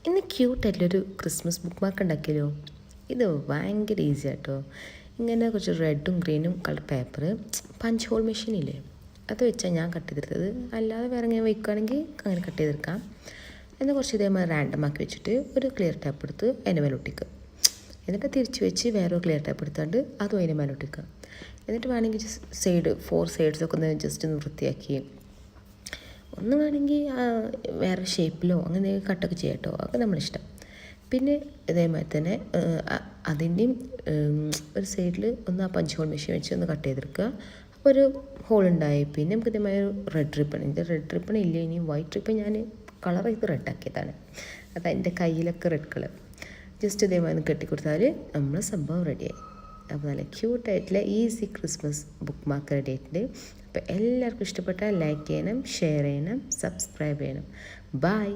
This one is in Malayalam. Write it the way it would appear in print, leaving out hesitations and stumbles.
ഇന്ന് ക്യൂട്ടായിട്ടുള്ളൊരു ക്രിസ്മസ് ബുക്ക് മാർക്ക് ഉണ്ടാക്കിയല്ലോ. ഇത് ഭയങ്കര ഈസി ആട്ടോ. ഇങ്ങനെ കുറച്ച് റെഡും ഗ്രീനും കളർ പേപ്പർ, പഞ്ച് ഹോൾ മെഷീനില്ലേ അത് വെച്ചാൽ ഞാൻ കട്ട് ചെയ്തെടുത്തത്. അല്ലാതെ വേറെ ഇങ്ങനെ വയ്ക്കുകയാണെങ്കിൽ അങ്ങനെ കട്ട് ചെയ്തെടുക്കാം. എന്നാൽ കുറച്ച് ഇതേമാതിരി റാൻഡം ആക്കി വെച്ചിട്ട് ഒരു ക്ലിയർ ടാപ്പ് എടുത്ത് അതിൻ്റെ മേലെ ഒട്ടിക്കുക. എന്നിട്ട് തിരിച്ച് വെച്ച് വേറെ ക്ലിയർ ടാപ്പ് എടുത്താണ്ട് അതും അതിൻ്റെ മേലെ ഒട്ടിക്കുക. എന്നിട്ട് വേണമെങ്കിൽ ഫോർ സൈഡ്സൊക്കെ ഒന്ന് ജസ്റ്റ് ഒന്ന് വൃത്തിയാക്കി ഒന്ന് വേണമെങ്കിൽ വേറെ ഷേപ്പിലോ അങ്ങനെ കട്ടൊക്കെ ചെയ്യാം കേട്ടോ. അതൊക്കെ നമ്മളിഷ്ടം. പിന്നെ ഇതേമാതിരി തന്നെ അതിൻ്റെയും ഒരു സൈഡിൽ ഒന്ന് ആ പഞ്ച് ഹോൾ മെഷീൻ വെച്ച് ഒന്ന് കട്ട് ചെയ്തെടുക്കുക. അപ്പോൾ ഒരു ഹോൾ ഉണ്ടായി. പിന്നെ നമുക്ക് ഇതേമാതിരി റെഡ് റിബൺ, ഇത് റെഡ് റിബൺ ഇല്ല, ഇനി വൈറ്റ് റിബൺ ഞാൻ കളർ ചെയ്ത് റെഡാക്കിയതാണ്. അത് എൻ്റെ കയ്യിലൊക്കെ റെഡ് കളർ ജസ്റ്റ് ഇതേമാതിരി കെട്ടിക്കൊടുത്താൽ നമ്മൾ സംഭവം റെഡിയായി. അപ്പോൾ നല്ല ക്യൂട്ടായിട്ടുള്ള easy Christmas bookmark ready ആയിട്ടുണ്ട്. അപ്പോൾ എല്ലാവർക്കും ഇഷ്ടപ്പെട്ടാൽ ലൈക്ക് ചെയ്യണം, ഷെയർ ചെയ്യണം, സബ്സ്ക്രൈബ് ചെയ്യണം. ബൈ.